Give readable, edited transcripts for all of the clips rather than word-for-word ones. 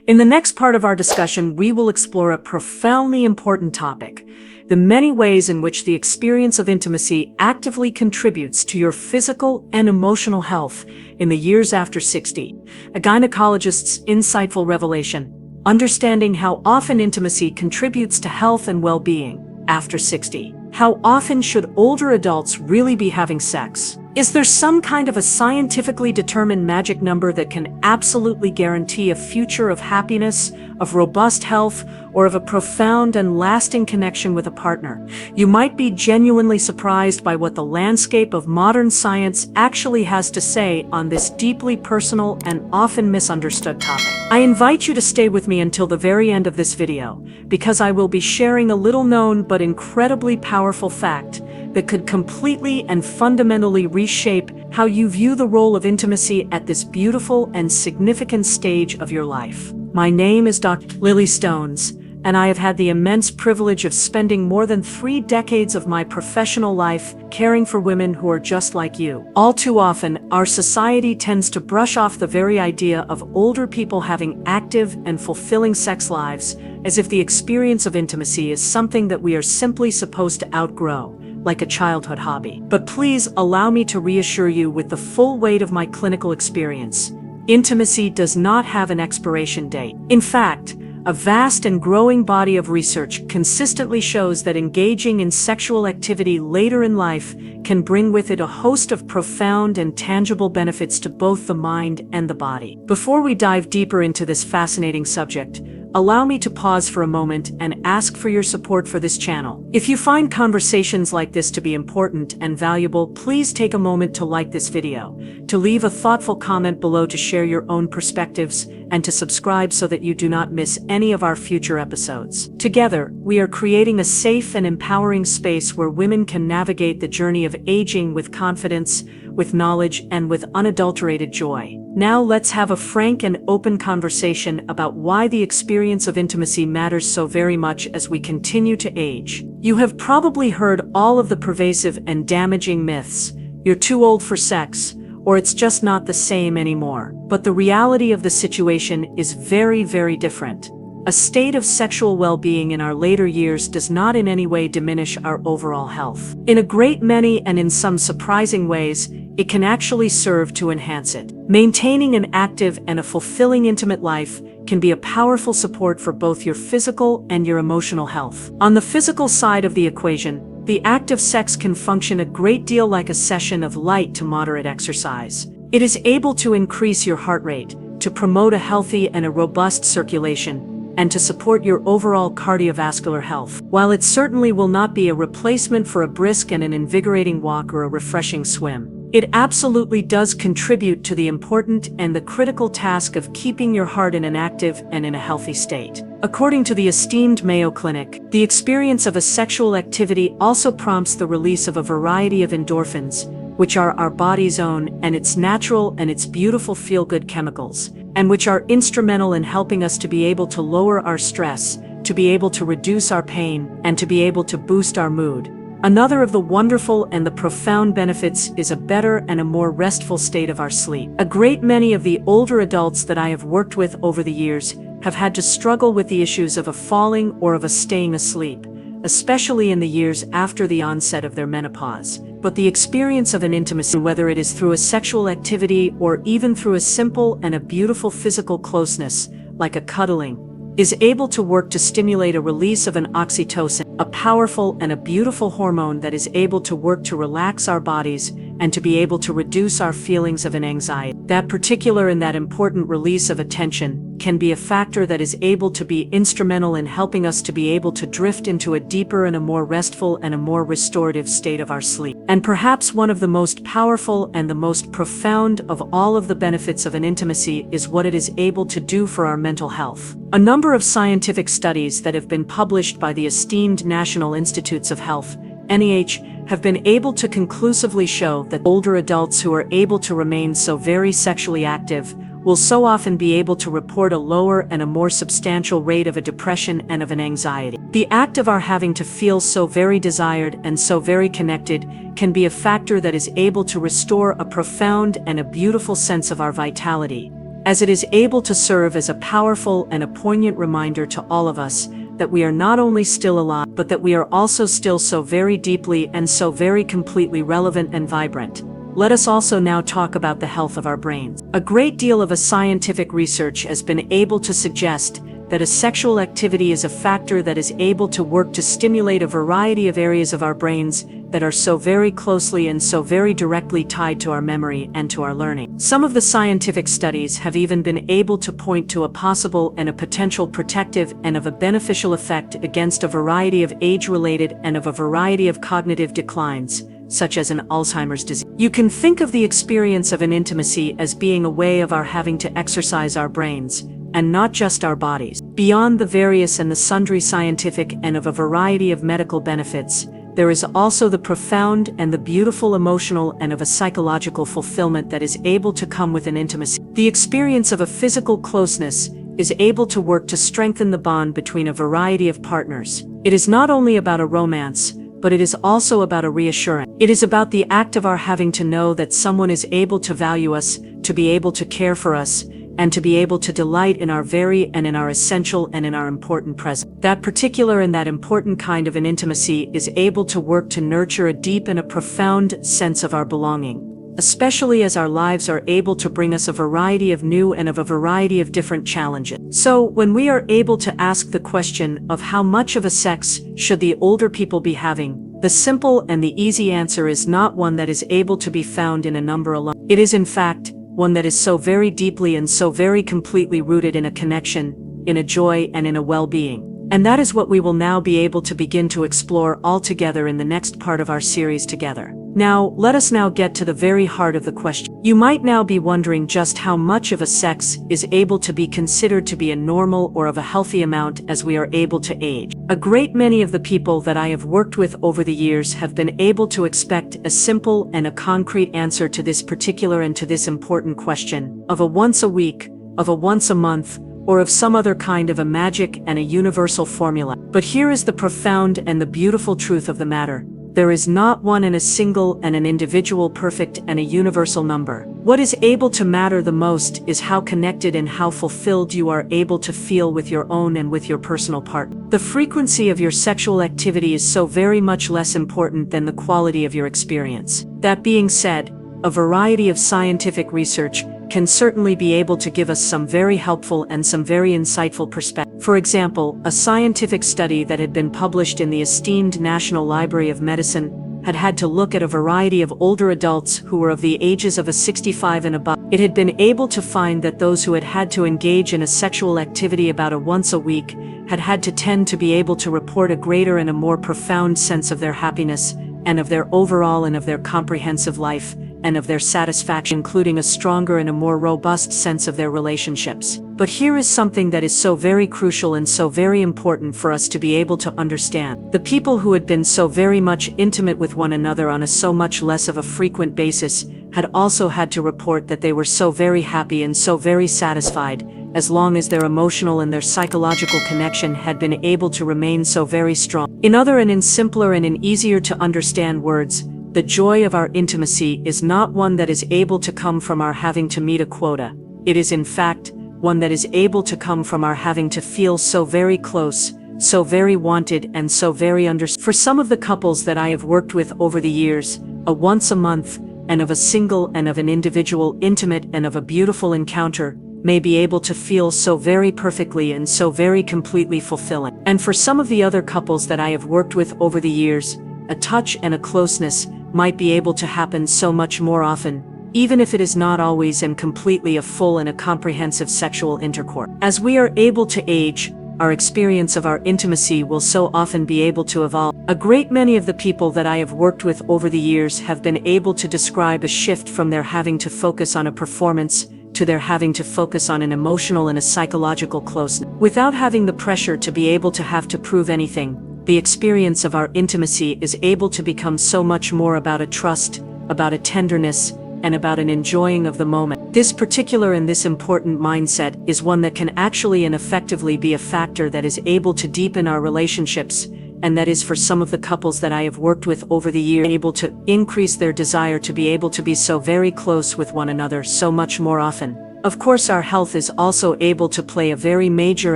In the next part of our discussion, we will explore a profoundly important topic: the many ways in which the experience of intimacy actively contributes to your physical and emotional health in the years after 60. A gynecologist's insightful revelation: understanding how often intimacy contributes to health and well-being after 60. How often should older adults really be having sex? Is there some kind of a scientifically determined magic number that can absolutely guarantee a future of happiness, of robust health, or of a profound and lasting connection with a partner? You might be genuinely surprised by what the landscape of modern science actually has to say on this deeply personal and often misunderstood topic. I invite you to stay with me until the very end of this video, because I will be sharing a little known but incredibly powerful fact that could completely and fundamentally reshape how you view the role of intimacy at this beautiful and significant stage of your life. My name is Dr. Lily Stones, and I have had the immense privilege of spending more than 3 decades of my professional life caring for women who are just like you. All too often, our society tends to brush off the very idea of older people having active and fulfilling sex lives as if the experience of intimacy is something that we are simply supposed to outgrow, like a childhood hobby. But please allow me to reassure you with the full weight of my clinical experience: intimacy does not have an expiration date. In fact, a vast and growing body of research consistently shows that engaging in sexual activity later in life can bring with it a host of profound and tangible benefits to both the mind and the body. Before we dive deeper into this fascinating subject, allow me to pause for a moment and ask for your support for this channel. If you find conversations like this to be important and valuable, please take a moment to like this video, to leave a thoughtful comment below, to share your own perspectives, and to subscribe so that you do not miss any of our future episodes. Together, we are creating a safe and empowering space where women can navigate the journey of aging with confidence, with knowledge, and with unadulterated joy. Now let's have a frank and open conversation about why the experience of intimacy matters so very much as we continue to age. You have probably heard all of the pervasive and damaging myths: you're too old for sex, or it's just not the same anymore. But the reality of the situation is very, very different. A state of sexual well-being in our later years does not in any way diminish our overall health. In a great many and in some surprising ways, it can actually serve to enhance it. Maintaining an active and a fulfilling intimate life can be a powerful support for both your physical and your emotional health. On the physical side of the equation, the act of sex can function a great deal like a session of light to moderate exercise. It is able to increase your heart rate, to promote a healthy and a robust circulation, and to support your overall cardiovascular health. While it certainly will not be a replacement for a brisk and an invigorating walk or a refreshing swim, it absolutely does contribute to the important and the critical task of keeping your heart in an active and in a healthy state. According to the esteemed Mayo Clinic, the experience of a sexual activity also prompts the release of a variety of endorphins, which are our body's own and its natural and its beautiful feel-good chemicals, and which are instrumental in helping us to be able to lower our stress, to be able to reduce our pain, and to be able to boost our mood. Another of the wonderful and the profound benefits is a better and a more restful state of our sleep. A great many of the older adults that I have worked with over the years have had to struggle with the issues of a falling or of a staying asleep, especially in the years after the onset of their menopause. But the experience of an intimacy, whether it is through a sexual activity or even through a simple and a beautiful physical closeness, like a cuddling, is able to work to stimulate a release of an oxytocin, a powerful and a beautiful hormone that is able to work to relax our bodies and to be able to reduce our feelings of an anxiety. That particular and that important release of attention can be a factor that is able to be instrumental in helping us to be able to drift into a deeper and a more restful and a more restorative state of our sleep. And perhaps one of the most powerful and the most profound of all of the benefits of an intimacy is what it is able to do for our mental health. A number of scientific studies that have been published by the esteemed National Institutes of Health, NIH, have been able to conclusively show that older adults who are able to remain so very sexually active will so often be able to report a lower and a more substantial rate of a depression and of an anxiety. The act of our having to feel so very desired and so very connected can be a factor that is able to restore a profound and a beautiful sense of our vitality, as it is able to serve as a powerful and a poignant reminder to all of us that we are not only still alive, but that we are also still so very deeply and so very completely relevant and vibrant. Let us also now talk about the health of our brains. A great deal of scientific research has been able to suggest that a sexual activity is a factor that is able to work to stimulate a variety of areas of our brains that are so very closely and so very directly tied to our memory and to our learning. Some of the scientific studies have even been able to point to a possible and a potential protective and of a beneficial effect against a variety of age-related and of a variety of cognitive declines, such as an Alzheimer's disease. You can think of the experience of an intimacy as being a way of our having to exercise our brains, and not just our bodies. Beyond the various and the sundry scientific and of a variety of medical benefits, there is also the profound and the beautiful emotional and of a psychological fulfillment that is able to come with an intimacy. The experience of a physical closeness is able to work to strengthen the bond between a variety of partners. It is not only about a romance, but it is also about a reassurance. It is about the act of our having to know that someone is able to value us, to be able to care for us, and to be able to delight in our very and in our essential and in our important presence. That particular and that important kind of an intimacy is able to work to nurture a deep and a profound sense of our belonging, especially as our lives are able to bring us a variety of new and of a variety of different challenges. So, when we are able to ask the question of how much of a sex should the older people be having, the simple and the easy answer is not one that is able to be found in a number alone. It is in fact one that is so very deeply and so very completely rooted in a connection, in a joy and in a well-being. And that is what we will now be able to begin to explore all together in the next part of our series together. Now, let us now get to the very heart of the question. You might now be wondering just how much of a sex is able to be considered to be a normal or of a healthy amount as we are able to age. A great many of the people that I have worked with over the years have been able to expect a simple and a concrete answer to this particular and to this important question, of a once a week, of a once a month, or of some other kind of a magic and a universal formula. But here is the profound and the beautiful truth of the matter. There is not one and a single and an individual perfect and a universal number. What is able to matter the most is how connected and how fulfilled you are able to feel with your own and with your personal partner. The frequency of your sexual activity is so very much less important than the quality of your experience. That being said, a variety of scientific research can certainly be able to give us some very helpful and some very insightful perspective. For example, a scientific study that had been published in the esteemed National Library of Medicine had to look at a variety of older adults who were of the ages of 65 and above. It had been able to find that those who had to engage in a sexual activity about once a week had to tend to be able to report a greater and a more profound sense of their happiness and of their overall and of their comprehensive life and of their satisfaction, including a stronger and a more robust sense of their relationships. But here is something that is so very crucial and so very important for us to be able to understand. The people who had been so very much intimate with one another on a so much less of a frequent basis had also had to report that they were so very happy and so very satisfied, as long as their emotional and their psychological connection had been able to remain so very strong. In other and in simpler and in easier to understand words, the joy of our intimacy is not one that is able to come from our having to meet a quota. It is in fact one that is able to come from our having to feel so very close, so very wanted and so very understood. For some of the couples that I have worked with over the years, a once a month, and of a single and of an individual intimate and of a beautiful encounter may be able to feel so very perfectly and so very completely fulfilling. And for some of the other couples that I have worked with over the years, a touch and a closeness might be able to happen so much more often, even if it is not always and completely a full and a comprehensive sexual intercourse. As we are able to age, our experience of our intimacy will so often be able to evolve. A great many of the people that I have worked with over the years have been able to describe a shift from their having to focus on a performance to their having to focus on an emotional and a psychological closeness. Without having the pressure to be able to have to prove anything, the experience of our intimacy is able to become so much more about a trust, about a tenderness, and about an enjoying of the moment. This particular and this important mindset is one that can actually and effectively be a factor that is able to deepen our relationships, and that is for some of the couples that I have worked with over the years able to increase their desire to be able to be so very close with one another so much more often. Of course, our health is also able to play a very major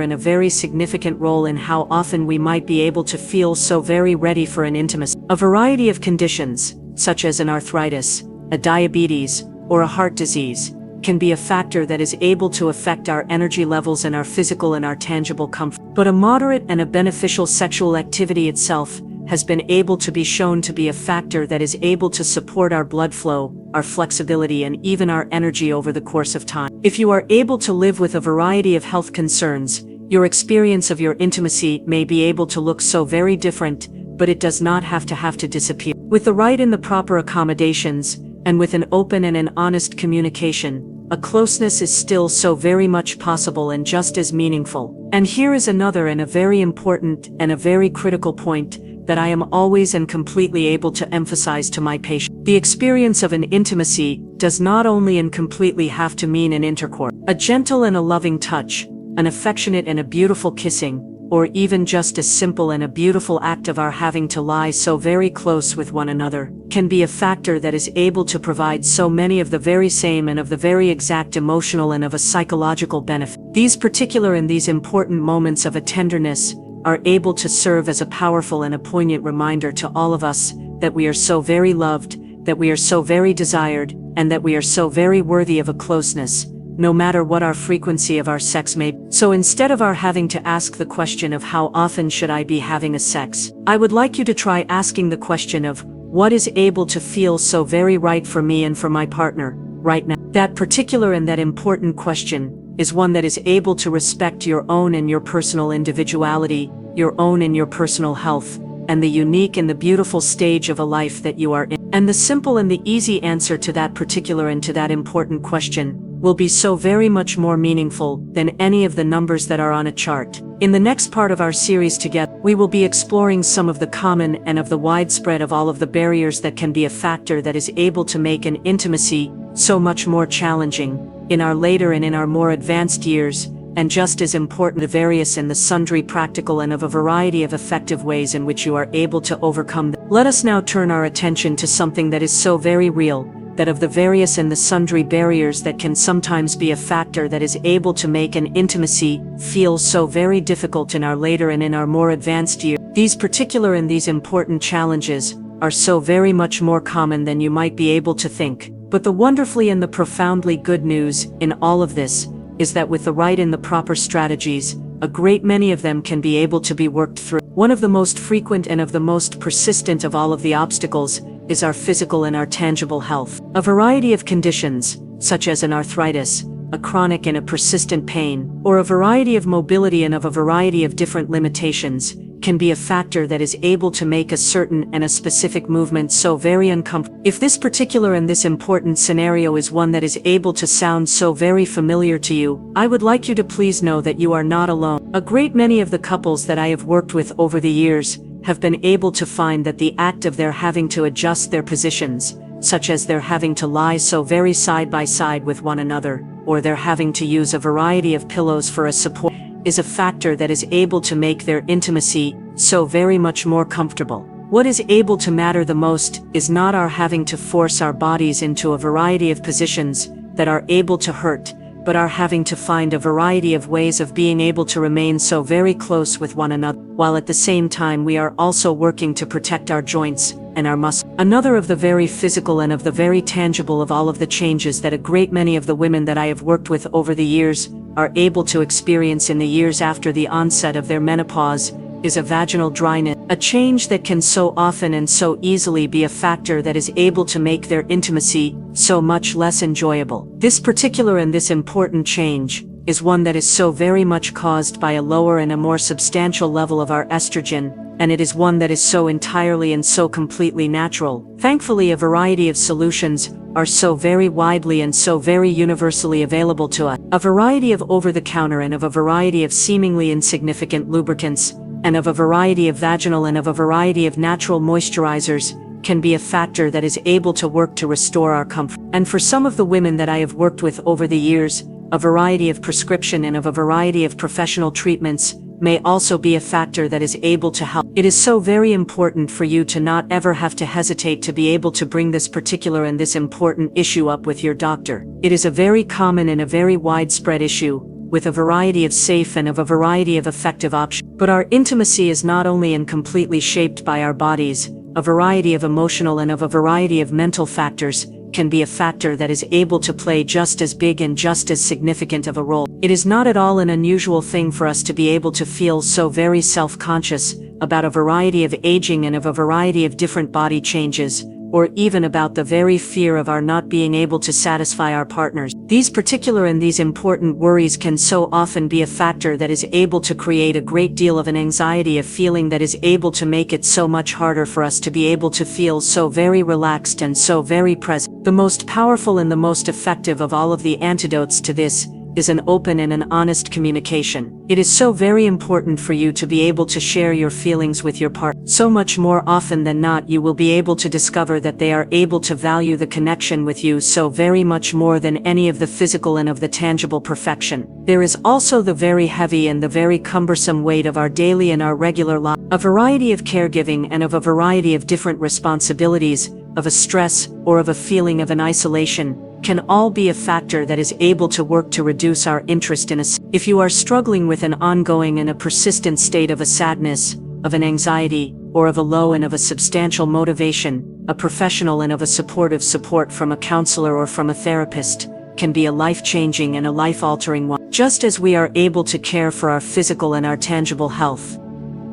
and a very significant role in how often we might be able to feel so very ready for an intimacy. A variety of conditions, such as an arthritis, a diabetes, or a heart disease, can be a factor that is able to affect our energy levels and our physical and our tangible comfort. But a moderate and a beneficial sexual activity itself has been able to be shown to be a factor that is able to support our blood flow, our flexibility, and even our energy over the course of time. If you are able to live with a variety of health concerns, your experience of your intimacy may be able to look so very different, but it does not have to disappear. With the right and the proper accommodations, and with an open and an honest communication, a closeness is still so very much possible and just as meaningful. And here is another and a very important and a very critical point that I am always and completely able to emphasize to my patients. The experience of an intimacy does not only and completely have to mean an intercourse. A gentle and a loving touch, an affectionate and a beautiful kissing, or even just as simple and a beautiful act of our having to lie so very close with one another, can be a factor that is able to provide so many of the very same and of the very exact emotional and of a psychological benefit. These particular and these important moments of a tenderness are able to serve as a powerful and a poignant reminder to all of us that we are so very loved, that we are so very desired, and that we are so very worthy of a closeness, no matter what our frequency of our sex may be. So instead of our having to ask the question of how often should I be having a sex, I would like you to try asking the question of what is able to feel so very right for me and for my partner right now. That particular and that important question is one that is able to respect your own and your personal individuality, your own and your personal health, and the unique and the beautiful stage of a life that you are in. And the simple and the easy answer to that particular and to that important question will be so very much more meaningful than any of the numbers that are on a chart. In the next part of our series together, we will be exploring some of the common and of the widespread of all of the barriers that can be a factor that is able to make an intimacy so much more challenging in our later and in our more advanced years, and just as important, the various and the sundry practical and of a variety of effective ways in which you are able to overcome them. Let us now turn our attention to something that is so very real, that of the various and the sundry barriers that can sometimes be a factor that is able to make an intimacy feel so very difficult in our later and in our more advanced years. These particular and these important challenges are so very much more common than you might be able to think. But the wonderfully and the profoundly good news in all of this is that with the right and the proper strategies, a great many of them can be able to be worked through. One of the most frequent and of the most persistent of all of the obstacles is our physical and our tangible health. A variety of conditions, such as an arthritis, a chronic and a persistent pain, or a variety of mobility and of a variety of different limitations, can be a factor that is able to make a certain and a specific movement so very uncomfortable. If this particular and this important scenario is one that is able to sound so very familiar to you, I would like you to please know that you are not alone. A great many of the couples that I have worked with over the years have been able to find that the act of their having to adjust their positions, such as their having to lie so very side by side with one another, or their having to use a variety of pillows for a support, is a factor that is able to make their intimacy so very much more comfortable. What is able to matter the most is not our having to force our bodies into a variety of positions that are able to hurt, but our having to find a variety of ways of being able to remain so very close with one another, while at the same time we are also working to protect our joints and our muscles. Another of the very physical and of the very tangible of all of the changes that a great many of the women that I have worked with over the years are able to experience in the years after the onset of their menopause is a vaginal dryness, a change that can so often and so easily be a factor that is able to make their intimacy so much less enjoyable. This particular and this important change is one that is so very much caused by a lower and a more substantial level of our estrogen, and it is one that is so entirely and so completely natural. Thankfully, a variety of solutions are so very widely and so very universally available to us. A variety of over-the-counter and of a variety of seemingly insignificant lubricants, and of a variety of vaginal and of a variety of natural moisturizers can be a factor that is able to work to restore our comfort. And for some of the women that I have worked with over the years, a variety of prescription and of a variety of professional treatments may also be a factor that is able to help. It is so very important for you to not ever have to hesitate to be able to bring this particular and this important issue up with your doctor. It is a very common and a very widespread issue, with a variety of safe and of a variety of effective options. But our intimacy is not only and completely shaped by our bodies, a variety of emotional and of a variety of mental factors can be a factor that is able to play just as big and just as significant of a role. It is not at all an unusual thing for us to be able to feel so very self-conscious about a variety of aging and of a variety of different body changes, or even about the very fear of our not being able to satisfy our partners. These particular and these important worries can so often be a factor that is able to create a great deal of an anxiety, a feeling that is able to make it so much harder for us to be able to feel so very relaxed and so very present. The most powerful and the most effective of all of the antidotes to this is an open and an honest communication. It is so very important for you to be able to share your feelings with your partner. So much more often than not, you will be able to discover that they are able to value the connection with you so very much more than any of the physical and of the tangible perfection. There is also the very heavy and the very cumbersome weight of our daily and our regular life, a variety of caregiving and of a variety of different responsibilities, of a stress or of a feeling of an isolation, can all be a factor that is able to work to reduce our interest in us. If you are struggling with an ongoing and a persistent state of a sadness, of an anxiety, or of a low and of a substantial motivation, a professional and of a supportive support from a counselor or from a therapist can be a life-changing and a life-altering one. Just as we are able to care for our physical and our tangible health,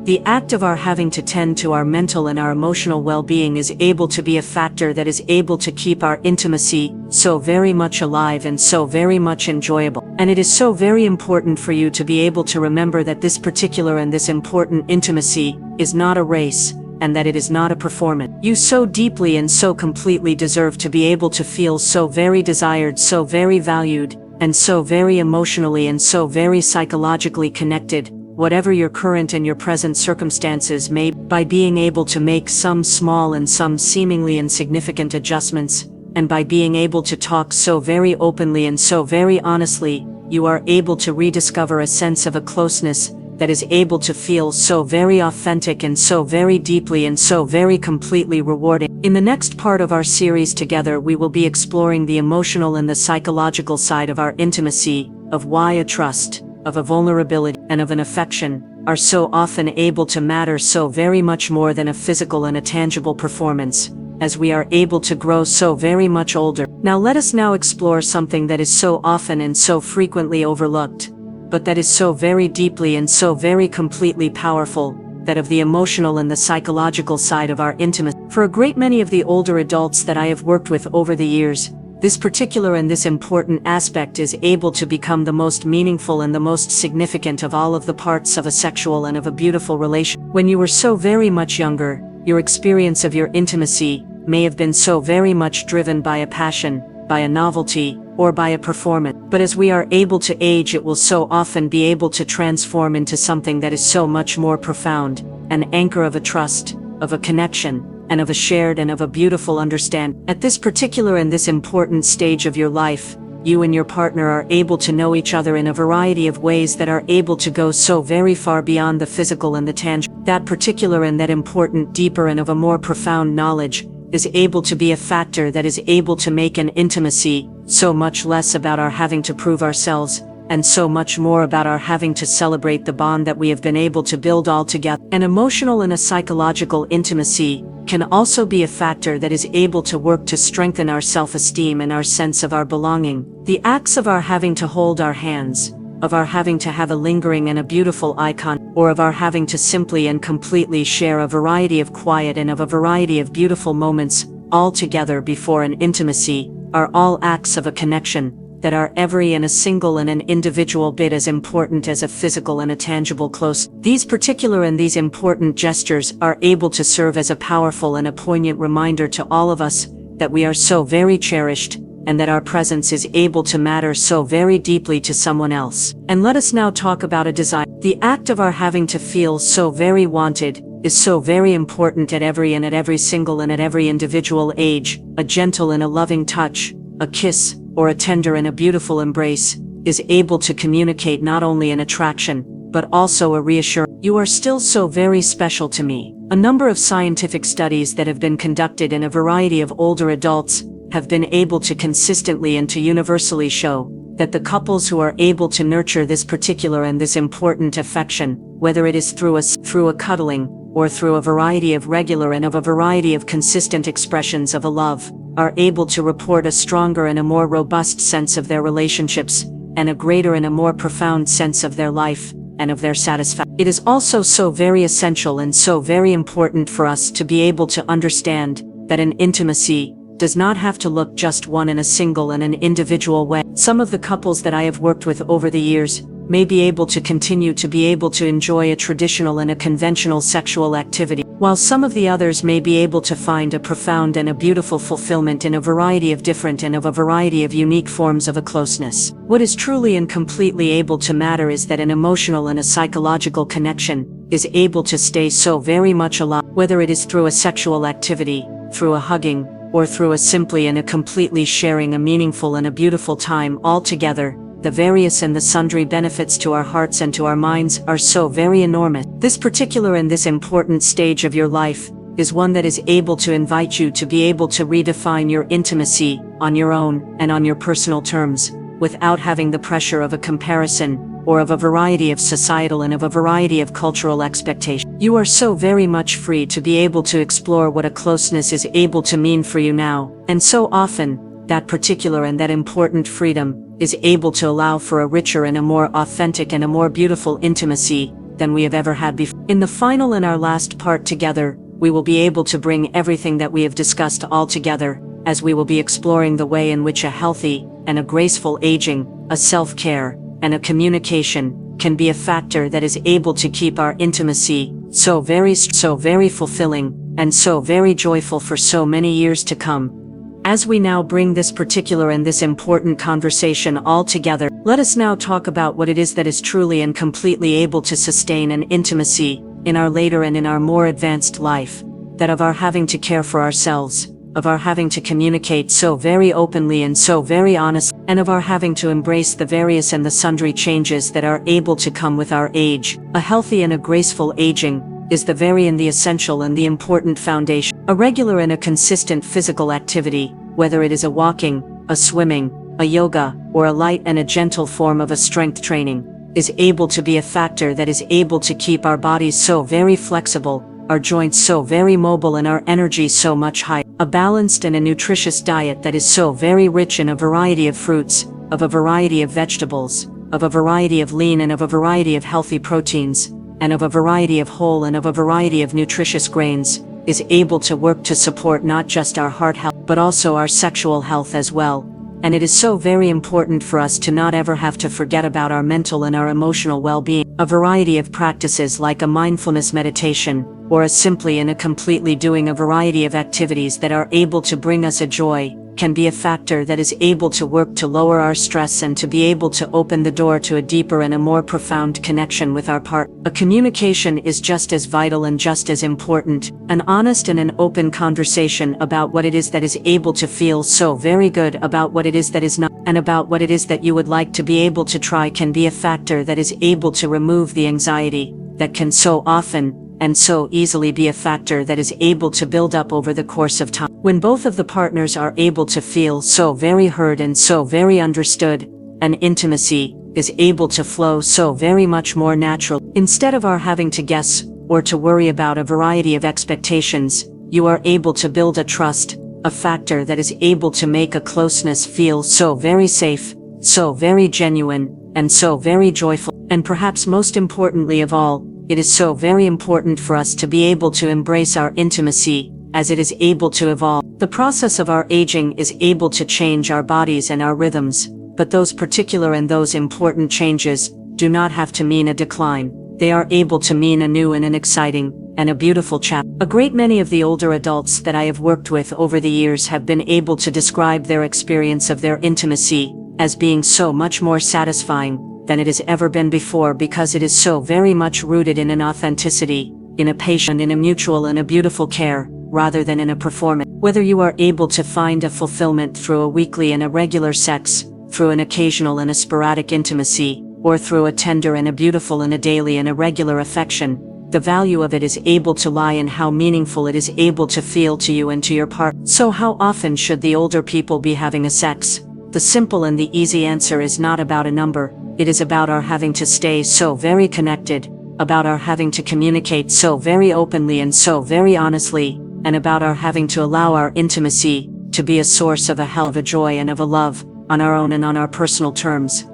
the act of our having to tend to our mental and our emotional well-being is able to be a factor that is able to keep our intimacy so very much alive and so very much enjoyable. And it is so very important for you to be able to remember that this particular and this important intimacy is not a race, and that it is not a performance. You so deeply and so completely deserve to be able to feel so very desired, so very valued, and so very emotionally and so very psychologically connected, whatever your current and your present circumstances may be, by being able to make some small and some seemingly insignificant adjustments, and by being able to talk so very openly and so very honestly, you are able to rediscover a sense of a closeness that is able to feel so very authentic and so very deeply and so very completely rewarding. In the next part of our series together, we will be exploring the emotional and the psychological side of our intimacy, of why a trust, of a vulnerability, and of an affection are so often able to matter so very much more than a physical and a tangible performance, as we are able to grow so very much older. Now let us now explore something that is so often and so frequently overlooked, but that is so very deeply and so very completely powerful, that of the emotional and the psychological side of our intimacy. For a great many of the older adults that I have worked with over the years, this particular and this important aspect is able to become the most meaningful and the most significant of all of the parts of a sexual and of a beautiful relation. When you were so very much younger, your experience of your intimacy may have been so very much driven by a passion, by a novelty, or by a performance. But as we are able to age, it will so often be able to transform into something that is so much more profound, an anchor of a trust, of a connection, and of a shared and of a beautiful understanding. At this particular and this important stage of your life, you and your partner are able to know each other in a variety of ways that are able to go so very far beyond the physical and the tangible. That particular and that important, deeper and of a more profound knowledge is able to be a factor that is able to make an intimacy so much less about our having to prove ourselves, and so much more about our having to celebrate the bond that we have been able to build all together. An emotional and a psychological intimacy can also be a factor that is able to work to strengthen our self-esteem and our sense of our belonging. The acts of our having to hold our hands, of our having to have a lingering and a beautiful icon, or of our having to simply and completely share a variety of quiet and of a variety of beautiful moments all together before an intimacy, are all acts of a connection that are every and a single and an individual bit as important as a physical and a tangible close. These particular and these important gestures are able to serve as a powerful and a poignant reminder to all of us that we are so very cherished, and that our presence is able to matter so very deeply to someone else. And let us now talk about a desire. The act of our having to feel so very wanted is so very important at every single and at every individual age. A gentle and a loving touch, a kiss, or a tender and a beautiful embrace is able to communicate not only an attraction, but also a reassurance. You are still so very special to me. A number of scientific studies that have been conducted in a variety of older adults have been able to consistently and to universally show that the couples who are able to nurture this particular and this important affection, whether it is through a cuddling, or through a variety of regular and of a variety of consistent expressions of a love, are able to report a stronger and a more robust sense of their relationships, and a greater and a more profound sense of their life, and of their satisfaction. It is also so very essential and so very important for us to be able to understand that an intimacy does not have to look just one in a single and an individual way. Some of the couples that I have worked with over the years may be able to continue to be able to enjoy a traditional and a conventional sexual activity, while some of the others may be able to find a profound and a beautiful fulfillment in a variety of different and of a variety of unique forms of a closeness. What is truly and completely able to matter is that an emotional and a psychological connection is able to stay so very much alive, whether it is through a sexual activity, through a hugging, or through a simply and a completely sharing a meaningful and a beautiful time all together. The various and the sundry benefits to our hearts and to our minds are so very enormous. This particular and this important stage of your life is one that is able to invite you to be able to redefine your intimacy on your own and on your personal terms, without having the pressure of a comparison, or of a variety of societal and of a variety of cultural expectations. You are so very much free to be able to explore what a closeness is able to mean for you now, and so often, that particular and that important freedom is able to allow for a richer and a more authentic and a more beautiful intimacy than we have ever had before. In the final and our last part together, we will be able to bring everything that we have discussed all together, as we will be exploring the way in which a healthy and a graceful aging, a self-care, and a communication can be a factor that is able to keep our intimacy so very fulfilling and so very joyful for so many years to come. As we now bring this particular and this important conversation all together, let us now talk about what it is that is truly and completely able to sustain an intimacy in our later and in our more advanced life, that of our having to care for ourselves, of our having to communicate so very openly and so very honest, and of our having to embrace the various and the sundry changes that are able to come with our age. A healthy and a graceful aging is the very and the essential and the important foundation. A regular and a consistent physical activity, whether it is a walking, a swimming, a yoga, or a light and a gentle form of a strength training, is able to be a factor that is able to keep our bodies so very flexible, our joints so very mobile, and our energy so much higher. A balanced and a nutritious diet that is so very rich in a variety of fruits, of a variety of vegetables, of a variety of lean and of a variety of healthy proteins, and of a variety of whole and of a variety of nutritious grains, is able to work to support not just our heart health, but also our sexual health as well. And it is so very important for us to not ever have to forget about our mental and our emotional well-being. A variety of practices like a mindfulness meditation, or a simply and a completely doing a variety of activities that are able to bring us a joy, can be a factor that is able to work to lower our stress and to be able to open the door to a deeper and a more profound connection with our partner. A communication is just as vital and just as important. An honest and an open conversation about what it is that is able to feel so very good about what it is that is not, and about what it is that you would like to be able to try, can be a factor that is able to remove the anxiety that can so often and so easily be a factor that is able to build up over the course of time. When both of the partners are able to feel so very heard and so very understood, an intimacy is able to flow so very much more natural. Instead of our having to guess or to worry about a variety of expectations, you are able to build a trust, a factor that is able to make a closeness feel so very safe, so very genuine, and so very joyful. And perhaps most importantly of all, it is so very important for us to be able to embrace our intimacy as it is able to evolve. The process of our aging is able to change our bodies and our rhythms, but those particular and those important changes do not have to mean a decline. They are able to mean a new and an exciting and a beautiful chapter. A great many of the older adults that I have worked with over the years have been able to describe their experience of their intimacy as being so much more satisfying than it has ever been before, because it is so very much rooted in an authenticity, in a patient, in a mutual and a beautiful care, rather than in a performance. Whether you are able to find a fulfillment through a weekly and a regular sex, through an occasional and a sporadic intimacy, or through a tender and a beautiful and a daily and a regular affection, the value of it is able to lie in how meaningful it is able to feel to you and to your partner. So how often should the older people be having a sex? The simple and the easy answer is not about a number. It is about our having to stay so very connected, about our having to communicate so very openly and so very honestly, and about our having to allow our intimacy to be a source of a hell of a joy and of a love, on our own and on our personal terms.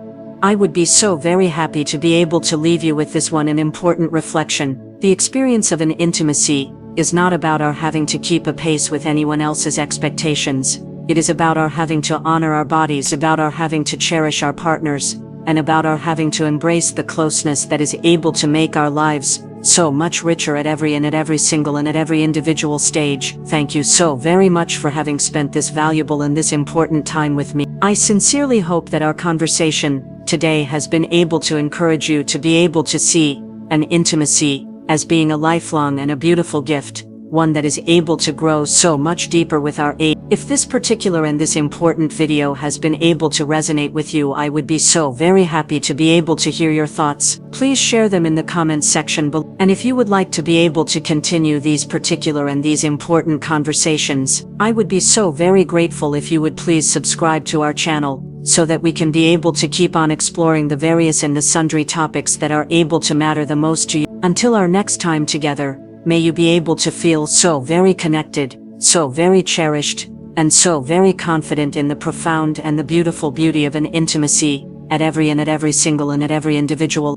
I would be so very happy to be able to leave you with this one an important reflection. The experience of an intimacy is not about our having to keep a pace with anyone else's expectations. It is about our having to honor our bodies, about our having to cherish our partners, and about our having to embrace the closeness that is able to make our lives so much richer at every single and at every individual stage. Thank you so very much for having spent this valuable and this important time with me. I sincerely hope that our conversation today has been able to encourage you to be able to see an intimacy as being a lifelong and a beautiful gift, one that is able to grow so much deeper with our age. If this particular and this important video has been able to resonate with you, I would be so very happy to be able to hear your thoughts. Please share them in the comments section below. And if you would like to be able to continue these particular and these important conversations, I would be so very grateful if you would please subscribe to our channel, so that we can be able to keep on exploring the various and the sundry topics that are able to matter the most to you. Until our next time together, may you be able to feel so very connected, so very cherished, and so very confident in the profound and the beautiful beauty of an intimacy at every single and at every individual